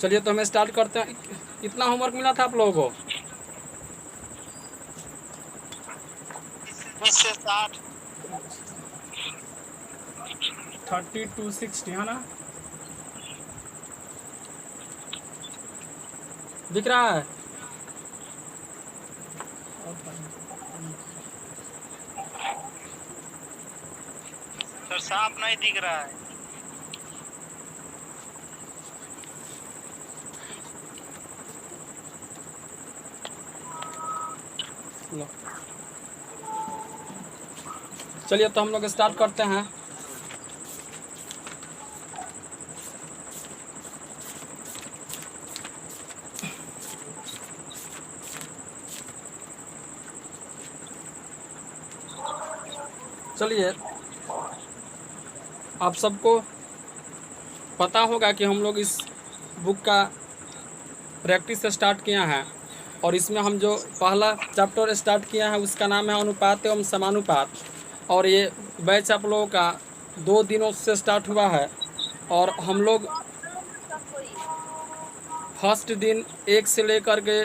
चलिए तो हमें स्टार्ट करते हैं। कितना होमवर्क मिला था आप लोगों को? 20 से 60। 30 to 60 है ना? दिख रहा है? सर साफ नहीं दिख रहा है। लो। चलिए तो हम लोग स्टार्ट करते हैं। चलिए, आप सबको पता होगा कि हम लोग इस बुक का प्रैक्टिस स्टार्ट किया है और इसमें हम जो पहला चैप्टर स्टार्ट किया है उसका नाम है अनुपात एवं समानुपात। और ये बैच आप लोगों का 2 दिनों से स्टार्ट हुआ है और हम लोग फर्स्ट दिन 1 से लेकर के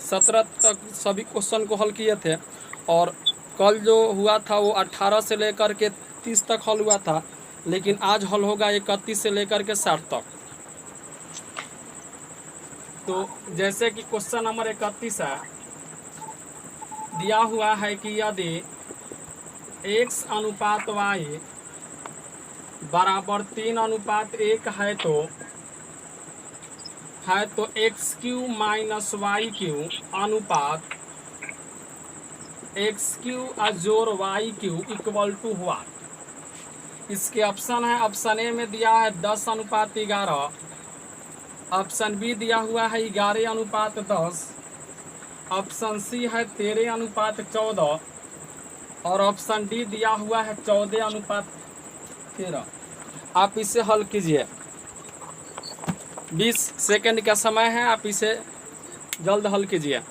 17 तक सभी क्वेश्चन को हल किए थे और कल जो हुआ था वो 18 से लेकर के 30 तक हल हुआ था, लेकिन आज हल होगा 31 से लेकर के 60 तक। तो जैसे कि क्वेश्चन नंबर 31 है, दिया हुआ है कि यदि x अनुपात y बराबर 3:1 है तो x q minus y q अनुपात एक्स क्यू जोड़ वाई क्यू इक्वल टू हुआ। इसके ऑप्शन है, ऑप्शन ए में दिया है 10:11, ऑप्शन बी दिया हुआ है 11:10, ऑप्शन सी है 13:14 और ऑप्शन डी दिया हुआ है 14:13। आप इसे हल कीजिए। 20 सेकंड का समय है, आप इसे जल्द हल कीजिए।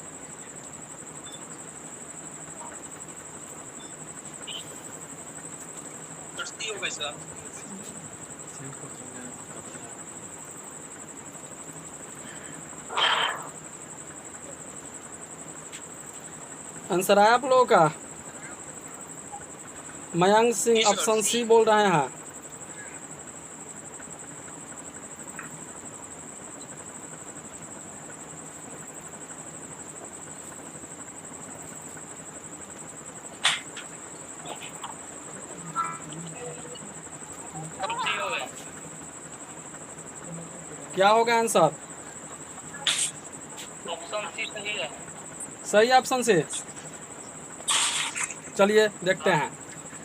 आंसर आया आप लोगों का? मयंक सिंह ऑप्शन सी बोल रहे हैं। क्या होगा आंसर? ऑप्शन सी सही है। सही ऑप्शन से। चलिए देखते हैं।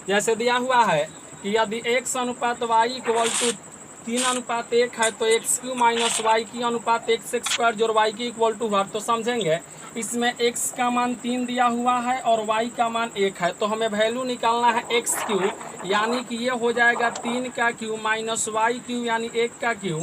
जैसे दिया हुआ है कि यदि x अनुपात y इक्वल टू 3:1 है तो एक्स क्यू माइनस वाई की अनुपात एक्स स्क्वायर जोड़ वाई की इक्वल टू हुआ। तो समझेंगे इसमें x का मान 3 दिया हुआ है और y का मान 1 है, तो हमें वैल्यू निकालना है एक्स क्यू, यानी कि ये हो जाएगा 3 का क्यू माइनस वाई क्यू यानी 1 का क्यू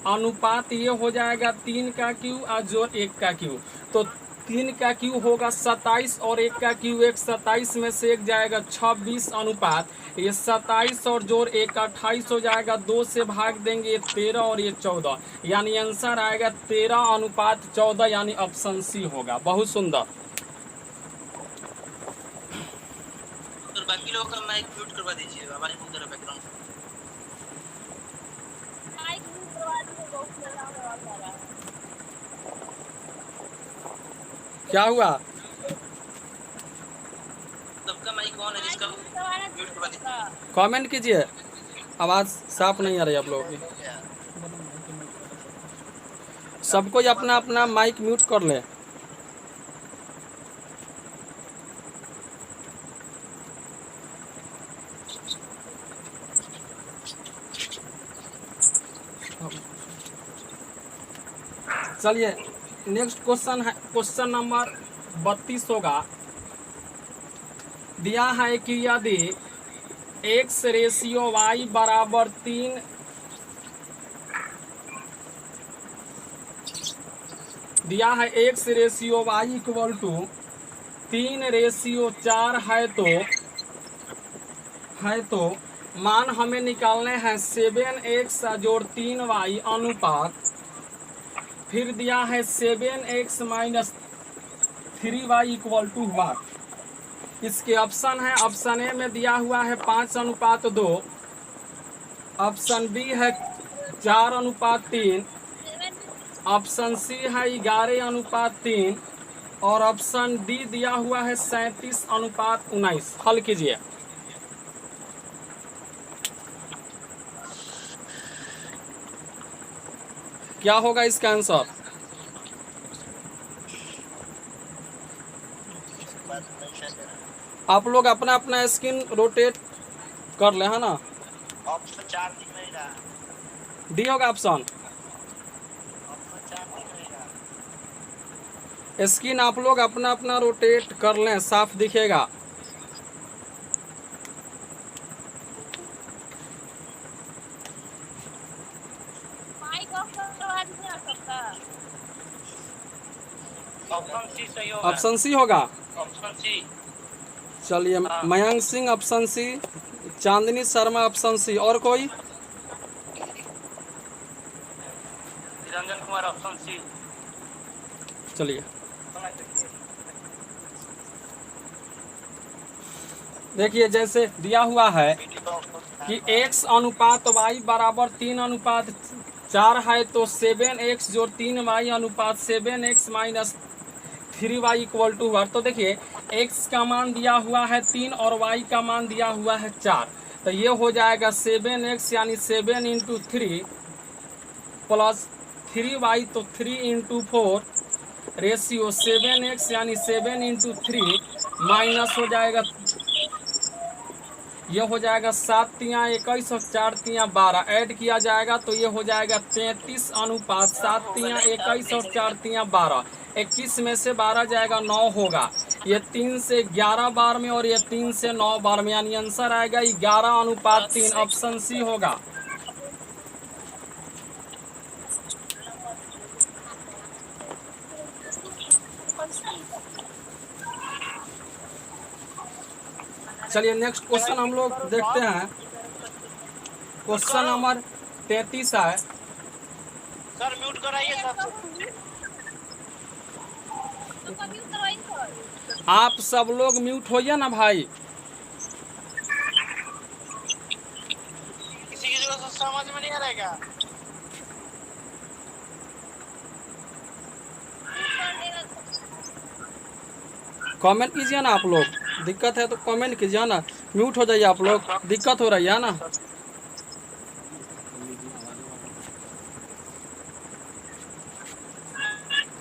अनुपात ये हो जाएगा 3 का क्यू और जोड़ 1 का क्यू। तो 3 का क्यू होगा 27 और 1 का क्यू 1, 27 में से 1 जाएगा 26 अनुपात ये 27 और जोड़ 1 28 हो जाएगा, 2 से भाग देंगे 13 और ये 14, यानी आंसर आएगा 13:14 यानी ऑप्शन सी होगा। बहुत सुंदर। तो बाकी लोगों का माइक म्यूट करवा दीजिए, आवाज बहुत जरा बैकग्राउंड माइक म्यूट करवा दीजिए, बहुत ज्यादा आवाज आ रहा है। क्या हुआ? सबका माइक ऑन है, जिसका म्यूट करवा दीजिए। कमेंट कीजिए, आवाज़ साफ नहीं आ रही आप लोगों की। सबको अपना अपना माइक म्यूट कर ले। चलिए नेक्स्ट क्वेश्चन है, क्वेश्चन नंबर 32 होगा। दिया है कि यदि x रेशियो y बराबर 3 दिया है x ratio y equal to 3:4 है तो मान हमें निकालने हैं 7x जोड़ 3y अनुपात फिर दिया है 7x minus 3y equal to वाट। इसके ऑप्शन है, ऑप्शन ए में दिया हुआ है 5:2, ऑप्शन बी है 4:3, ऑप्शन सी है 11:3 और ऑप्शन डी दिया हुआ है 37:19। हल कीजिए। क्या होगा इसका आंसर? आप लोग अपना अपना स्क्रीन रोटेट कर ले, है ना। ऑप्शन 4 दिख नहीं रहा। डी होगा ऑप्शन। ऑप्शन 4 दिख नहीं रहा। स्क्रीन आप लोग अपना अपना रोटेट कर लें, साफ दिखेगा। ऑप्शन सी सही होगा। ऑप्शन सी होगा। Option C. चलिए, हाँ। Mayank Singh option C, Chandni Sharma option C, और कोई? Niranjan Kumar option C. चलिए देखिए, जैसे दिया हुआ है कि x अनुपात y बराबर 3:4 है, तो 7x जोड़ 3y अनुपात 7x minus 3y equal to 1। तो देखिए, x का मान दिया हुआ है 3 और y का मान दिया हुआ है 4। तो ये हो जाएगा 7x यानी 7 इंटू 3 प्लस 3y, तो 3 इंटू 4 रेशियो 7x यानी 7 इंटू 3 माइनस हो जाएगा, ये हो जाएगा 7×21 और 4×12 ऐड किया जाएगा तो ये हो जाएगा 33:7, 7×21 और 4×12, 21 में से 12 जाएगा 9 होगा। ये 3 से 11 बार में और ये 3 से 9 बार में, यानी आंसर आएगा 11:3। ऑप्शन सी होगा। चलिए नेक्स्ट क्वेश्चन हम लोग देखते हैं। क्वेश्चन नंबर 33 है। सर म्यूट कराइए सब। आप सब लोग म्यूट होइए ना भाई। किसी की जगह से समझ में नहीं आ रहा है क्या? कमेंट कीजिए ना आप लोग, दिक्कत है तो कमेंट कीजिए ना। म्यूट हो जाइए आप लोग, दिक्कत हो रही है ना।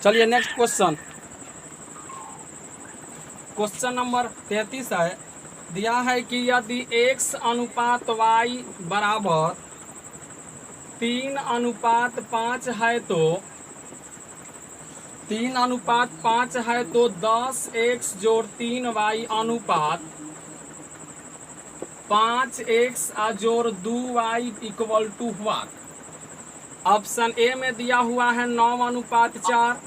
चलिए नेक्स्ट क्वेश्चन। क्वेश्चन नंबर 33 है। दिया है कि यदि x अनुपात y बराबर 3:5 है तो 3:5 है तो 10x जोड़ 3y अनुपात 5x जोड़ 2y equal to what. Option A में दिया हुआ है 9:4,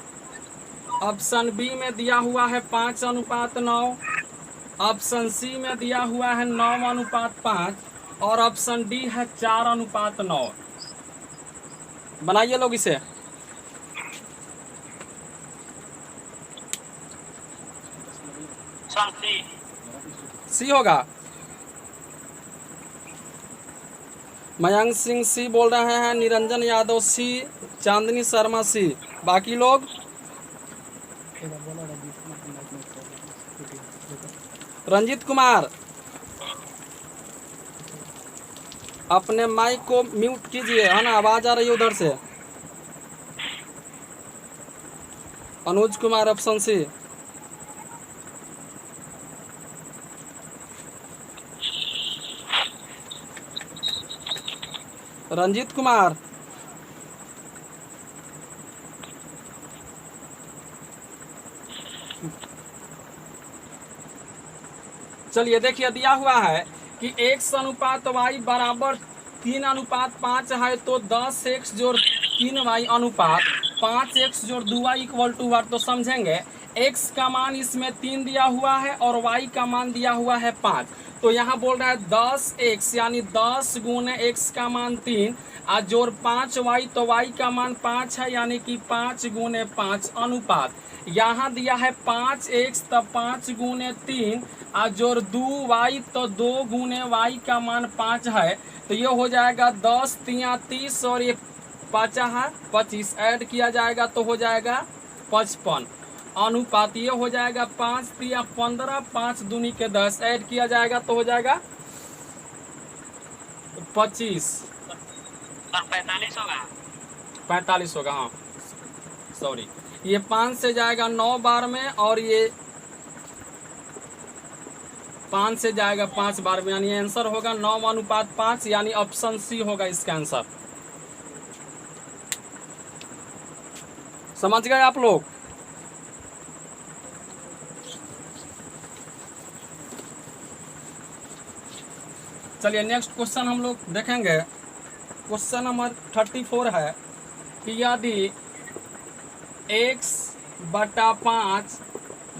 ऑप्शन बी में दिया हुआ है 5:9, ऑप्शन सी में दिया हुआ है 9:5 और ऑप्शन डी है 4:9। बनाइए लोग इसे। सी होगा। मयंक सिंह सी बोल रहे हैं, निरंजन यादव सी, चांदनी शर्मा सी, बाकी लोग? रंजीत कुमार अपने माइक को म्यूट कीजिए, है ना, आवाज आ रही है उधर से। अनुज कुमार ऑप्शन सी। रंजीत कुमार, चलिए देखिए, दिया हुआ है कि x अनुपात y बराबर 3:5 है तो 10x जोड़ 3y अनुपात 5x जोड़ 2y इक्वल टू 1। तो समझेंगे, x का मान इसमें 3 दिया हुआ है और y का मान दिया हुआ है 5। तो यहाँ बोल रहा है 10x यानी 10 गुने x का मान 3 और जोड़ 5y, तो y का मान 5 है यानी कि 5 गुने 5 अनुपात। यहाँ दिया है 5x तब 5 गुने 3 और जोड़ 2y, तो 2 गुने y का मान 5 है। तो ये हो जाएगा 10 3 30 और ये 5 है 25, ऐड किया जाएगा तो हो जाएगा 55 अनुपात। ये हो जाएगा 5 3 15, 5 दूनी के 10, ऐड किया जाएगा तो हो जाएगा 25 और 45 होगा। 45 होगा। हाँ सॉरी, ये 5 से जाएगा 9 बार में और ये 5 से जाएगा 5 बार में, यानी आंसर होगा 9:5, यानी ऑप्शन सी होगा इसका आंसर। समझ गए आप लोग? चलिए नेक्स्ट क्वेश्चन हम लोग देखेंगे। क्वेश्चन नंबर 34 है कि यदि x/5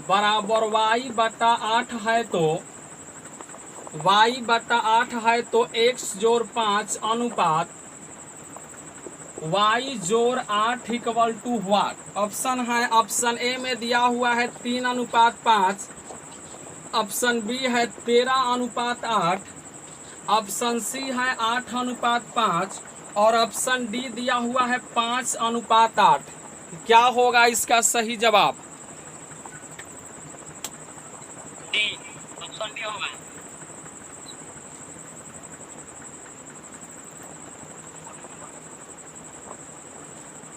बराबर y/8 है तो y/8 है तो x जोड़ 5 अनुपात y जोड़ 8 इक्वल टू व्हाट। ऑप्शन है, ऑप्शन ए में दिया हुआ है 3:5, ऑप्शन बी है 13:8, ऑप्शन सी है 8:5 और ऑप्शन डी दिया हुआ है 5:8। क्या होगा इसका सही जवाब? डी, ऑप्शन डी होगा।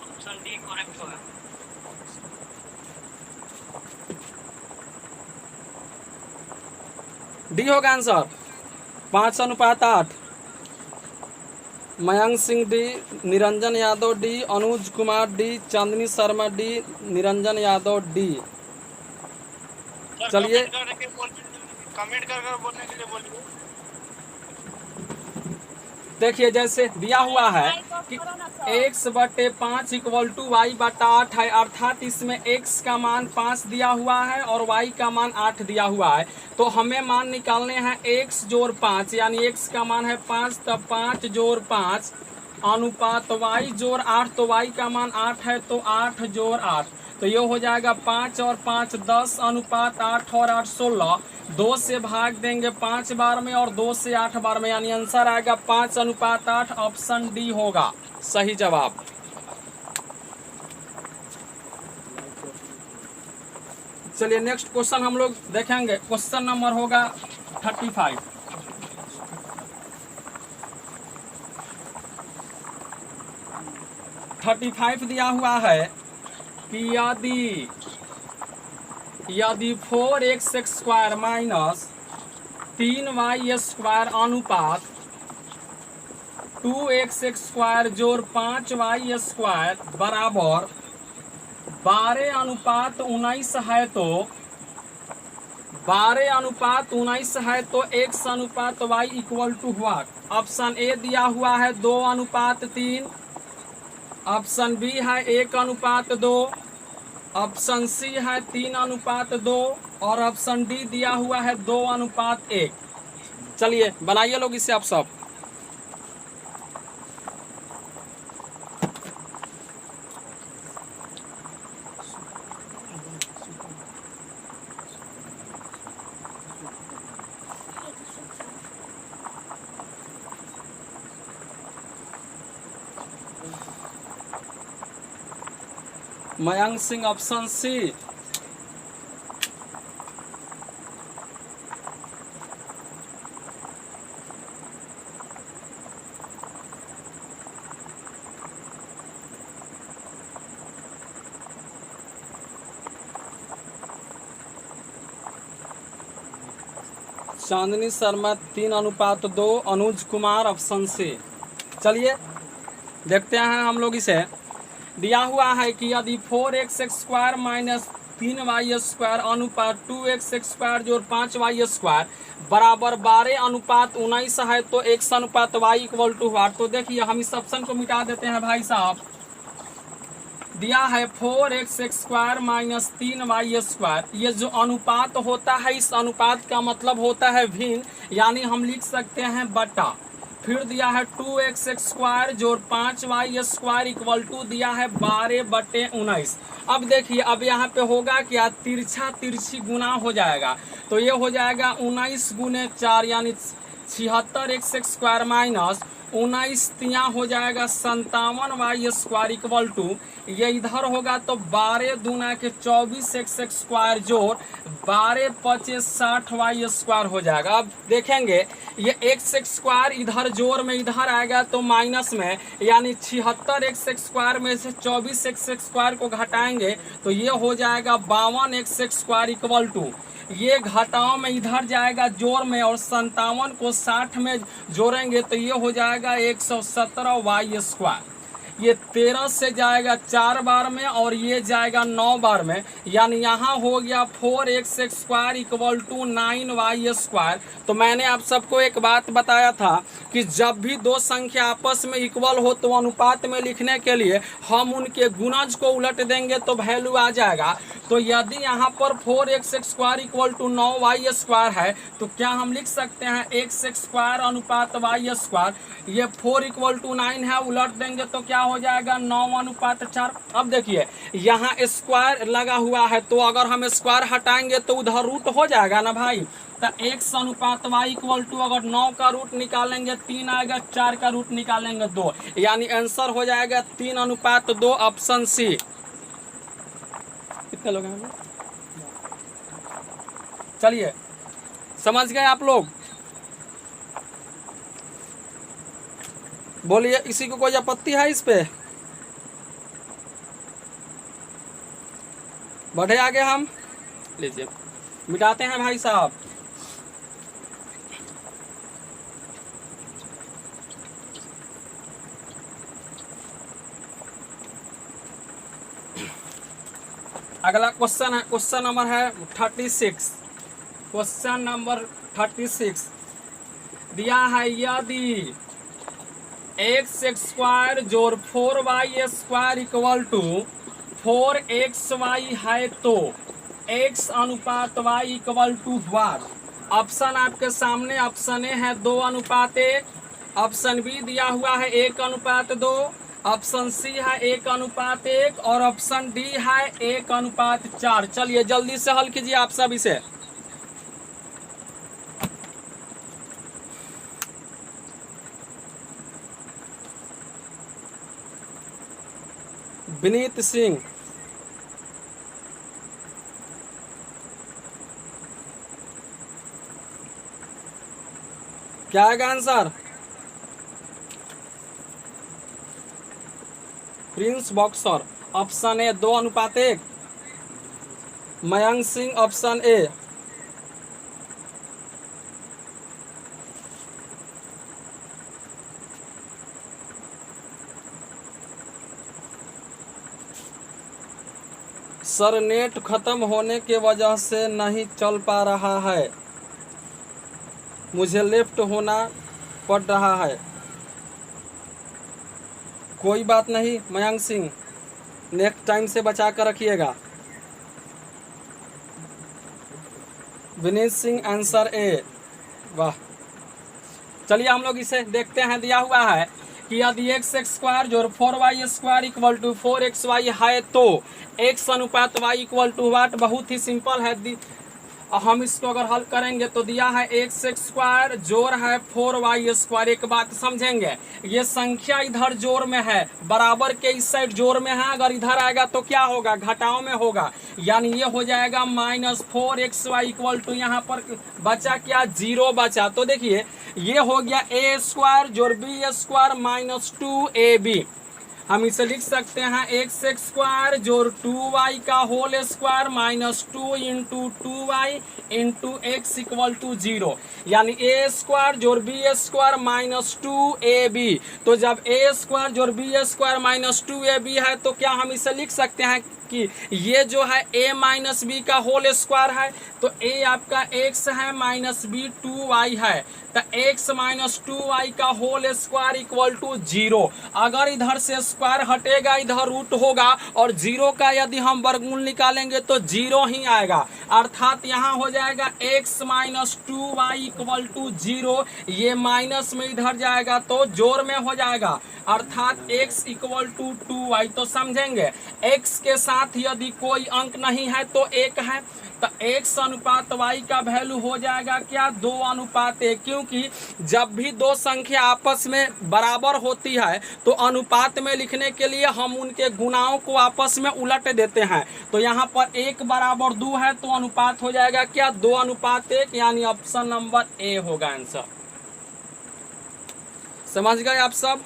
ऑप्शन डी करेक्ट होगा। डी होगा answer, 5:8। Mayank Singh D, Niranjan Yadav D, Anuj Kumar D, Chandni Sharma D, Niranjan Yadav D. चलिए कमेंट कर बोलने के लिए बोलिए। देखिए जैसे दिया हुआ है कि x/5 इक्वल टू y/8 है, अर्थात इसमें x का मान 5 दिया हुआ है और y का मान 8 दिया हुआ है। तो हमें मान निकालने हैं x जोड़ 5, यानी x का मान है 5 तब 5 जोड़ 5 अनुपात y जोड़ 8, तो y का मान 8 है तो 8 जोड़ 8, तो ये हो जाएगा 5 और 5 10 अनुपात 8 और 8 16। 2 से भाग देंगे 5 बार में और 2 से 8 बार में, यानी आंसर आएगा 5:8। ऑप्शन डी होगा सही जवाब। चलिए नेक्स्ट क्वेश्चन हम लोग देखेंगे। क्वेश्चन नंबर होगा 35। दिया हुआ है कि यदि 4x² माइनस 3y² अनुपात 2x² जोड़ 5y² बराबर 12:19 है तो 12:19 है तो x/y equal to what. Option A दिया हुआ है 2:3, ऑप्शन बी है 1:2, ऑप्शन सी है 3:2 और ऑप्शन डी दिया हुआ है 2:1। चलिए बनाइए लोग इसे आप सब। Mayank Singh option C. Chandni Sharma 3:2, Anuj Kumar option C. चलिए देखते हैं हम लोग इसे। दिया हुआ है कि यदि 4x² माइनस 3y² अनुपात 2x² जोड़ 5y² बराबर 12:19 है तो x/y इक्वल टू व्हाट। तो देखिए हम इस ऑप्शन को मिटा देते हैं भाई साहब। दिया है 4x² माइनस 3y²। ये जो अनुपात होता है, इस अनुपात का मतलब होता है भिन्न, यानी हम लिख सकते हैं बटा। फिर दिया है 2x² जोड़ 5y² इक्वल टू दिया है 12/19। अब देखिए, अब यहाँ पे होगा क्या, तिरछा तिरछी गुना हो जाएगा, तो ये हो जाएगा 19 गुने 4 यानी 76x² माइनस 19 तिया हो जाएगा 57y² इक्वल टू, ये इधर होगा तो 12 दूना के 24x² जोड़ 12 पचे 60y² हो जाएगा। अब देखेंगे ये x² इधर जोड़ में इधर आएगा तो माइनस में, यानी 76x² में से 24x² को घटाएंगे तो ये हो जाएगा 52x² इक्वल टू, ये घटाओ में इधर जाएगा जोड़ में और 57 को 60 में जोड़ेंगे तो ये हो जाएगा 117y²। ये 13 से जाएगा 4 बार में और ये जाएगा 9 बार में, यानी यहाँ हो गया 4x² इक्वल टू 9y²। तो मैंने आप सबको एक बात बताया था कि जब भी दो संख्या आपस में इक्वल हो तो अनुपात में लिखने के लिए हम उनके गुणज को उलट देंगे तो वैल्यू आ जाएगा। तो यदि यहाँ पर 4x² इक्वल टू 9y² है तो क्या हम लिख सकते हैं x² अनुपात y², ये 4 इक्वल टू 9 है, उलट देंगे तो क्या हो जाएगा 9:4। अब देखिए यहाँ स्क्वायर लगा हुआ है तो अगर हम स्क्वायर हटाएंगे तो उधर रूट हो जाएगा ना भाई, तो x अनुपात y इक्वल टू अगर 9 का रूट निकालेंगे 3 आएगा, 4 का रूट निकालेंगे 2, यानी आंसर हो जाएगा 3:2 ऑप्शन सी। कितने लोग हैं? चलिए समझ गए आप लोग? बोलिए, इसी को कोई आपत्ति है इस पे? बढ़े आगे हम, लीजिए मिटाते हैं भाई साहब। अगला क्वेश्चन है, क्वेश्चन नंबर है 36। क्वेश्चन नंबर 36 दिया है, यदि x² जोड़ 4y² इक्वल टू 4xy है तो x अनुपात y equal to what? Option आपके सामने, ऑप्शन ए है 2:1, ऑप्शन बी दिया हुआ है 1:2, ऑप्शन सी है 1:1 और ऑप्शन डी है 1:4। चलिए जल्दी से हल कीजिए आप सब इसे। विनीत सिंह, क्या आएगा answer? Prince boxer option A 2:1, Mayank Singh option A, sir net खत्म होने के वजह से नहीं चल पा रहा है, मुझे लेफ्ट होना पड़ रहा है। कोई बात नहीं मयंक सिंह, नेक्स्ट टाइम से बचा कर रखिएगा। विनीत सिंह आंसर ए, वाह। चलिए हम लोग इसे देखते हैं। दिया हुआ है कि यदि x² जोड़ 4y² इक्वल टू 4xy है तो x अनुपात y इक्वल टू वाट? बहुत ही सिंपल है। हम इसको अगर हल करेंगे तो दिया है x² जोड़ है 4y²। एक बात समझेंगे, ये संख्या इधर जोड़ में है, बराबर के इस साइड जोड़ में है, अगर इधर आएगा तो क्या होगा, घटाव में होगा, यानी ये हो जाएगा -4xy इक्वल टू, यहाँ पर बचा क्या, 0 बचा। तो देखिए ये हो गया a² जोड़ b² माइनस 2ab। हम इसे लिख सकते हैं x² जोड़ 2y का whole square minus 2 into 2y into x equal to 0, यानी a² जोड़ b² माइनस 2ab। तो जब a² जोड़ b² माइनस 2ab है तो क्या हम इसे लिख सकते हैं कि ये जो है a माइनस बी का होल स्क्वायर है, तो a आपका x है माइनस b 2y है, तो x माइनस 2y का होल स्क्वायर इक्वल टू 0। अगर इधर से स्क्वायर हटेगा इधर रूट होगा और 0 का यदि हम वर्गमूल निकालेंगे तो 0 ही आएगा, अर्थात यहाँ हो जाएगा x minus 2y equal to 0। ये माइनस में इधर जाएगा तो जोड़ में हो जाएगा, अर्थात x इक्वल टू 2y। तो समझेंगे x के साथ यदि कोई अंक नहीं है तो 1 है, तो x अनुपात y का वैल्यू हो जाएगा क्या 2 अनुपात 1, क्योंकि जब भी दो संख्या आपस में बराबर होती है तो अनुपात में लिखने के लिए हम उनके गुणाओं को आपस में उलट देते हैं। तो यहाँ पर 1 बराबर 2 है तो अनुपात हो जाएगा क्या 2 अनुपात 1, यानी ऑप्शन नंबर ए होगा आंसर। समझ गए आप सब?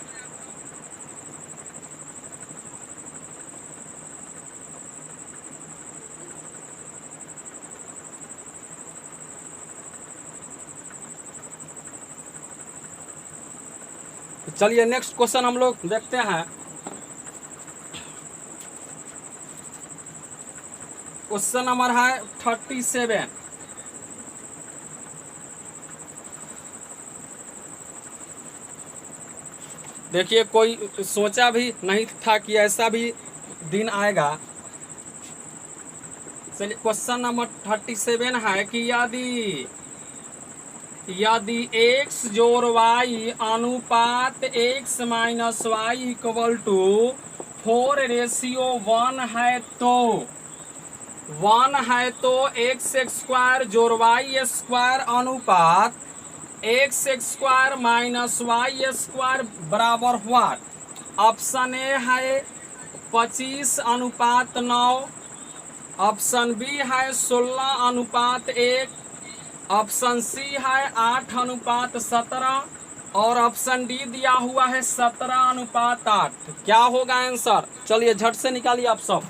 चलिए नेक्स्ट क्वेश्चन हम लोग देखते हैं। क्वेश्चन नंबर है 37। देखिए कोई सोचा भी नहीं था कि ऐसा भी दिन आएगा। चलिए क्वेश्चन नंबर 37 है कि यदि x जोड़ y अनुपात x minus y equal to 4:1 है तो x स्क्वायर जोड़ y स्क्वायर अनुपात x square minus y square बराबर व्हाट? ऑप्शन ए है 25 अनुपात 9, ऑप्शन बी है 16 अनुपात 1, ऑप्शन सी है 8 अनुपात 17 और ऑप्शन डी दिया हुआ है 17 अनुपात 8। क्या होगा आंसर? चलिए झट से निकालिए आप सब।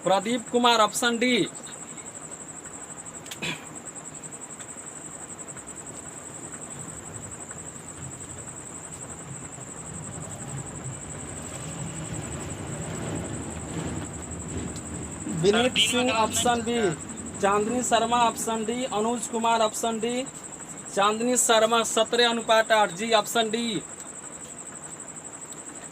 Pradeep Kumar option D. Vineet Singh option B, Chandni Sharma option D, Anuj Kumar option D, Chandni Sharma 17 अनुपात 8 जी ऑप्शन डी।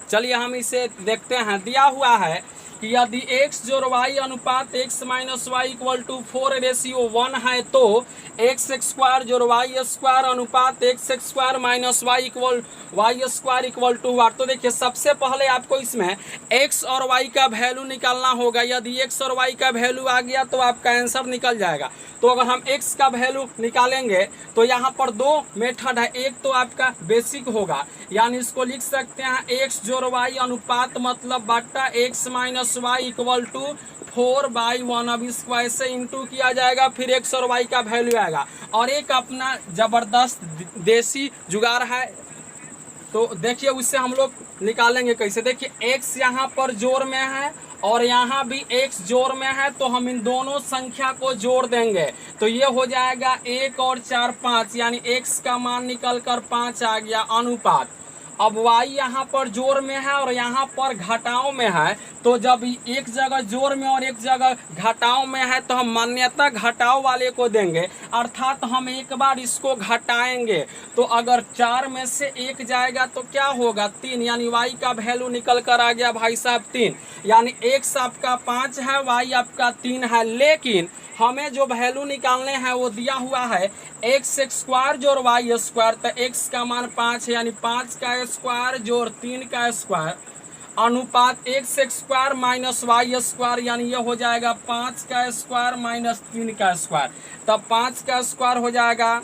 चलिए हम इसे देखते हैं। दिया हुआ है कि यदि x जोड़ y अनुपात x minus y equal to 4:1 है तो x स्क्वायर जोड़ y स्क्वायर अनुपात x square minus y square equal to what? तो देखिए सबसे पहले आपको इसमें x और y का वैल्यू निकालना होगा। यदि x और y का वैल्यू आ गया तो आपका आंसर निकल जाएगा। तो अगर हम x का वैल्यू निकालेंगे तो यहाँ पर दो मेथड है। एक तो आपका बेसिक होगा, यानी इसको लिख सकते हैं x जोड़ y अनुपात मतलब बट्टा x minus y equal to 4/1। अब इसको ऐसे इंटू किया जाएगा, फिर x और y का वैल्यू आएगा। और एक अपना जबरदस्त देसी जुगाड़ है, तो देखिए उससे हम लोग निकालेंगे कैसे। देखिए x यहाँ पर जोड़ में है और यहाँ भी x जोड़ में है, तो हम इन दोनों संख्या को जोड़ देंगे तो ये हो जाएगा 1 और 4 5, यानी x का मान निकल कर 5 आ गया अनुपात। अब y यहाँ पर जोड़ में है और यहाँ पर घटाव में है, तो जब एक जगह जोड़ में और एक जगह घटाव में है तो हम मान्यता घटाव वाले को देंगे, अर्थात हम एक बार इसको घटाएंगे। तो अगर 4 में से 1 जाएगा तो क्या होगा 3, यानी y का वैल्यू निकल कर आ गया भाई साहब 3, यानी x आपका 5 है, y आपका 3 है। लेकिन हमें जो वैल्यू निकालने हैं वो दिया हुआ है x स्क्वायर जोड़ y स्क्वायर, तो x का मान 5 है, यानी 5 का स्क्वायर जोड़ 3 का स्क्वायर अनुपात x square minus y square, यानी ये हो जाएगा 5 का स्क्वायर माइनस 3 का स्क्वायर। तब 5 का स्क्वायर हो जाएगा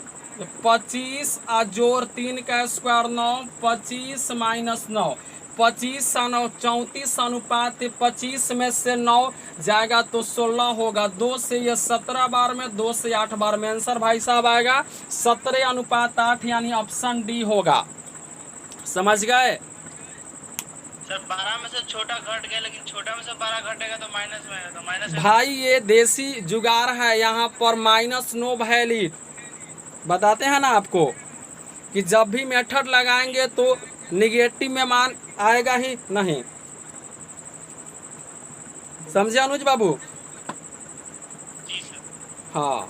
25 जोड़ 3 का स्क्वायर 9, 25 माइनस 9, 25 9 34 अनुपात 25 में से 9 जाएगा तो 16 होगा। 2 से ये 17 बार में, 2 से 8 बार में आंसर भाई साहब आएगा 17 अनुपात 8, यानी ऑप्शन डी होगा। समझ गए? सर 12 में से छोटा घट गया, लेकिन छोटा में से 12 घटेगा तो माइनस में है, तो माइनस भाई ये देसी जुगाड़ है, यहाँ पर माइनस नो वैलिड बताते हैं ना आपको कि जब भी मेथड लगाएंगे तो निगेटिव में मान आएगा ही नहीं। समझे अनुज बाबू? जी सर। हाँ,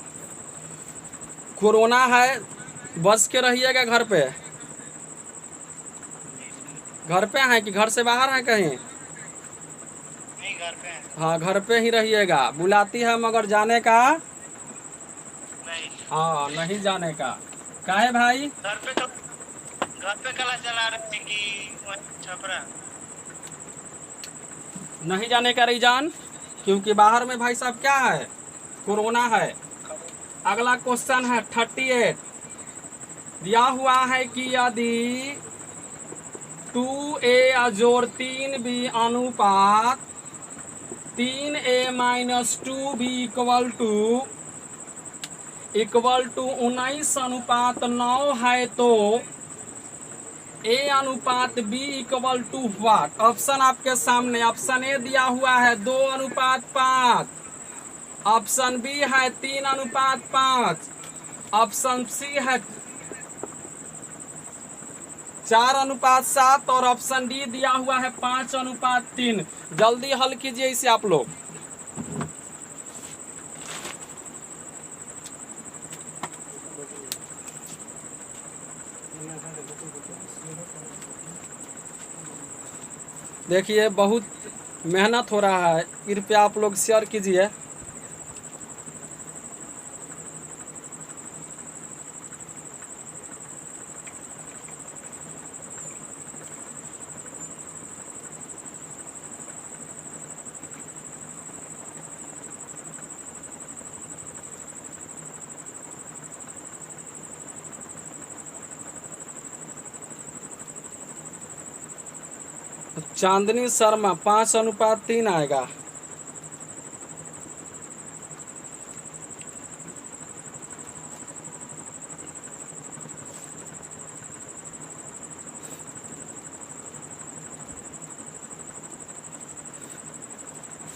कोरोना है, बच के रहिएगा घर पे। जी सर। घर पे हैं कि घर से बाहर हैं कहीं? नहीं, घर पे हैं। हाँ, घर पे ही रहिएगा। बुलाती है मगर जाने का नहीं, हाँ, नहीं जाने का। काहे भाई? घर पे कला चला रहे थे कि वहीं छपरा। नहीं जाने का रीजन क्योंकि बाहर में भाई साहब क्या है, कोरोना है। अगला क्वेश्चन है 38। दिया हुआ है कि यदि 2a जोड़ 3b अनुपात 3a-2b इक्वल टू 19:9 है तो a अनुपात b equal to what? Option आपके सामने। ऑप्शन ए दिया हुआ है 2:5, ऑप्शन बी है 3:5, ऑप्शन सी है 4:7 और ऑप्शन डी दिया हुआ है 5:3। जल्दी हल कीजिए इसे आप लोग। देखिए बहुत मेहनत हो रहा है, कृपया आप लोग शेयर कीजिए। चांदनी शर्मा 5:3 आएगा।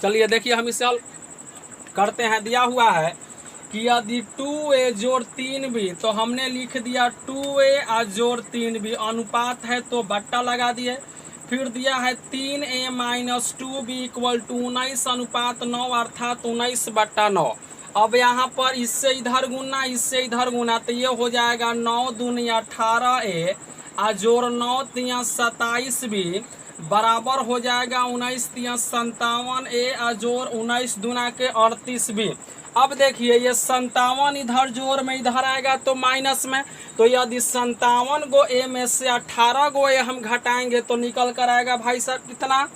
चलिए देखिए हम इसे हल करते हैं। दिया हुआ है कि यदि 2a जोड़ 3b, तो हमने लिख दिया 2a जोड़ 3b अनुपात है तो बट्टा लगा दिए। फिर दिया है 3a-2b इक्वल टू 19:9 अर्थात 19/9। अब यहाँ पर इससे इधर गुना, इससे इधर गुना, तो ये हो जाएगा 9 दूनी 18a जोड़ 9 तिया 27b बराबर हो जाएगा 19 तिया 57a जोड़ 19 दूना के 38b। अब देखिए ये 57 इधर जोड़ में इधर आएगा तो माइनस में, तो यदि 57 गो ए में से 18 गो ए हम घटाएंगे तो निकल कर आएगा भाई साहब कितना?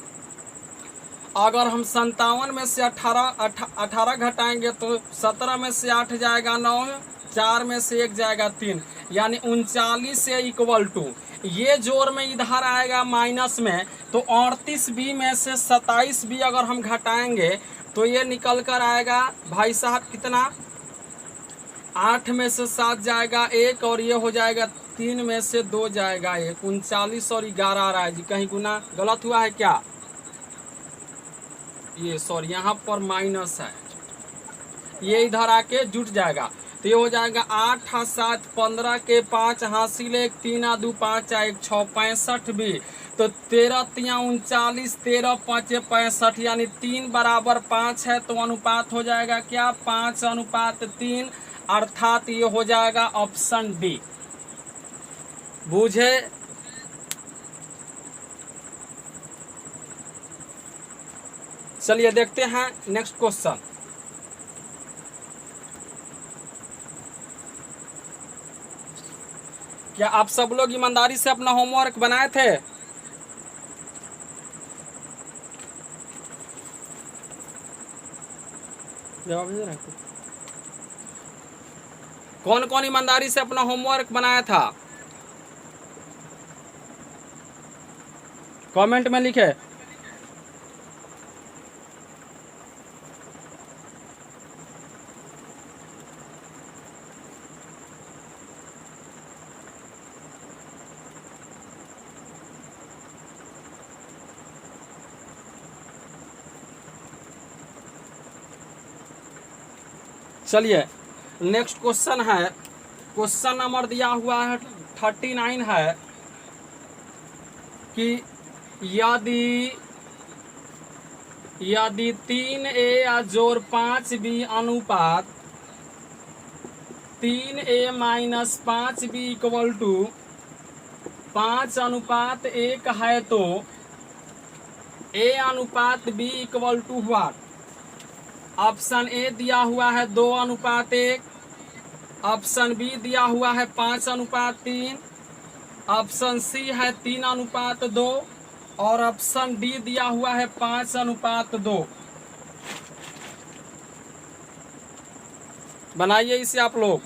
अगर हम 57 में से 18 घटाएंगे तो 17 में से 8 जाएगा 9, 4 में से 1 जाएगा 3, यानी 39 से इक्वल टू ये जोड़ में इधर आएगा माइनस में, तो 38b में से 27b अगर हम घटाएंगे तो ये निकल कर आएगा भाई साहब कितना? 8 में से 7 जाएगा 1 और ये हो जाएगा 3 में से 2 जाएगा 1, 39 और 11 आ रहा है जी। कहीं गुना गलत हुआ है क्या? ये सॉरी यहाँ पर माइनस है, ये इधर आके जुट जाएगा तो ये हो जाएगा 8 और 7 15 के 5 हासिल 1 3 और 2 5 1 6 65 भी, तो 13 तिया 39 13 5 65 यानी 3 बराबर 5 है तो अनुपात हो जाएगा क्या? 5:3 अर्थात ये हो जाएगा ऑप्शन डी। बूझे? चलिए देखते हैं नेक्स्ट क्वेश्चन। क्या आप सब लोग ईमानदारी से अपना होमवर्क बनाए थे? जवाब दे रहे थे। कौन कौन ईमानदारी से अपना होमवर्क बनाया था? कमेंट में लिखे। चलिए नेक्स्ट क्वेश्चन है, क्वेश्चन नंबर दिया हुआ है 39 है कि यदि 3A जोड़ 5B अनुपात 3A minus 5B equal to 5:1 है तो A अनुपात B equal to what? Option A दिया हुआ है 2:1, ऑप्शन बी दिया हुआ है 5:3, ऑप्शन सी है 3:2 और ऑप्शन डी दिया हुआ है 5:2। बनाइए इसे आप लोग।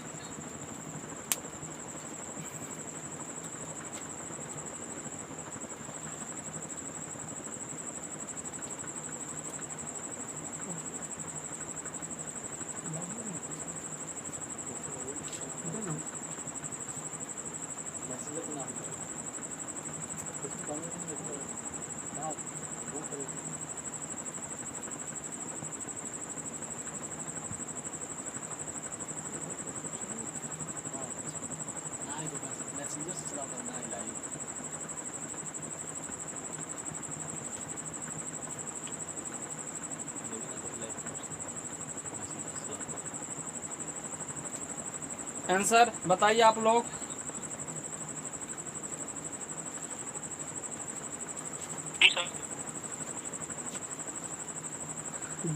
आंसर बताइए आप लोग।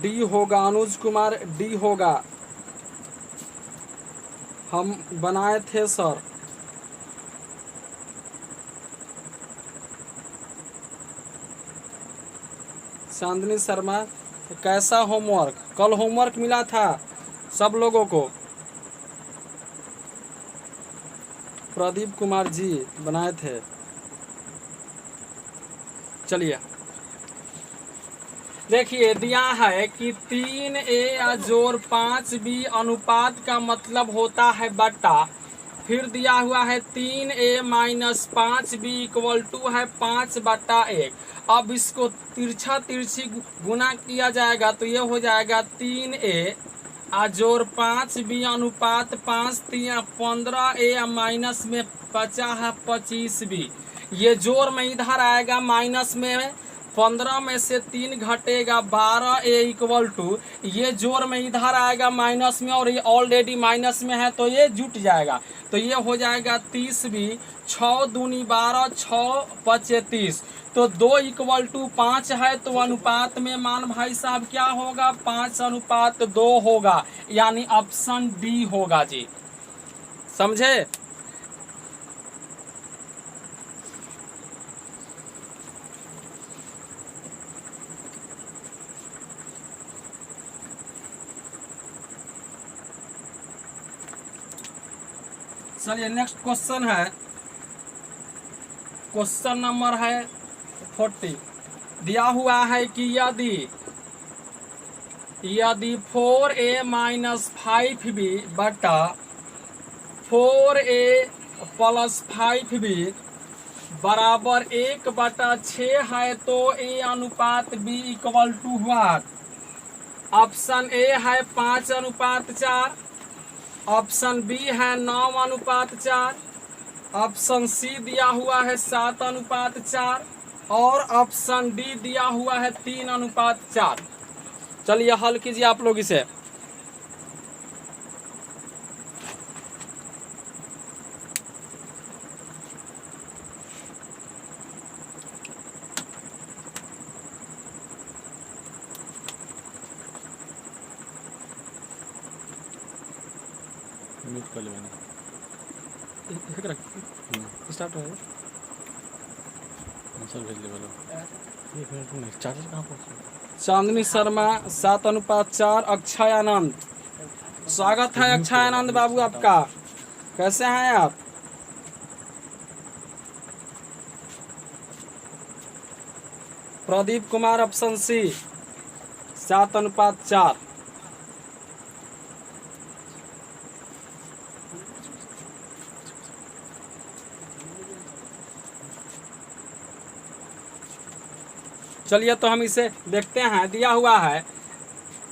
डी होगा अनुज कुमार, डी होगा। हम बनाए थे सर। चांदनी शर्मा, कैसा होमवर्क? कल होमवर्क मिला था सब लोगों को। प्रदीप कुमार जी बनाए थे। चलिए देखिए, दिया है कि 3A जोड़ 5B अनुपात का मतलब होता है बट्टा। फिर दिया हुआ है 3A minus 5B equal to है 5/1। अब इसको तिरछी गुना किया जाएगा तो ये हो जाएगा 3A जोड़ 5B अनुपात 5 3 15A माइनस में 50 25B। ये जोड़ में इधर आएगा, माइनस में 15 में से 3 घटेगा 12A इक्वल टू, ये जोड़ में इधर आएगा माइनस में और ये ऑलरेडी माइनस में है तो ये जुट जाएगा। तो ये हो जाएगा 30B। 6 दूनी 12, 6 5 30। तो 2 इक्वल टू 5 है तो अनुपात में मान भाई साहब क्या होगा? 5:2 होगा, यानी ऑप्शन डी होगा जी। समझे? चलिए नेक्स्ट क्वेश्चन है, क्वेश्चन नंबर है 40। दिया हुआ है कि यदि 4A माइनस 5B बटा 4A प्लस 5B बराबर 1/6 है तो A अनुपात B equal to what? Option A है 5:4, ऑप्शन बी है 9:4, ऑप्शन सी दिया हुआ है 7:4 और ऑप्शन डी दिया हुआ है 3:4। चलिए हल कीजिए आप लोग इसे। म्यूट कर लिया मैंने। स्टार्ट हो चांदनी शर्मा 7:4, अक्षय आनंद। स्वागत है अक्षय आनंद बाबू आपका। कैसे हैं आप? Pradeep Kumar option C 7:4। चलिए तो हम इसे देखते हैं। दिया हुआ है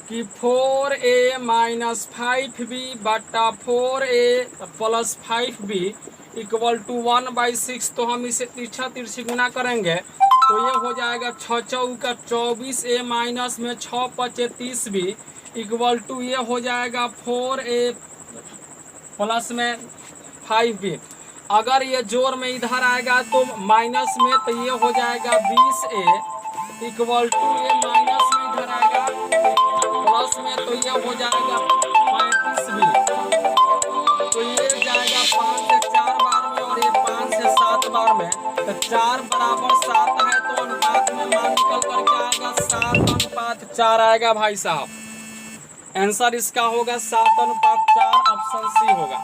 कि 4A माइनस 5B बटा 4A plus 5B equal to 1/6। तो हम इसे तिरछी गुना करेंगे तो ये हो जाएगा 6 चौका 24 a माइनस में 6 पचे 30 b इक्वल टू ये हो जाएगा 4a प्लस में 5b। अगर ये जोड़ में इधर आएगा तो माइनस में, तो ये हो जाएगा 20a इक्वल टू ये माइनस में इधर आएगा प्लस में, तो ये हो जाएगा 35b। तो ये जाएगा 5 से 4 बार में और ये 5 से 7 बार में, तो 4 बराबर 7 है तो अनुपात में मान निकल करके आएगा 7:4 आएगा भाई साहब। आंसर इसका होगा 7:4, ऑप्शन सी होगा।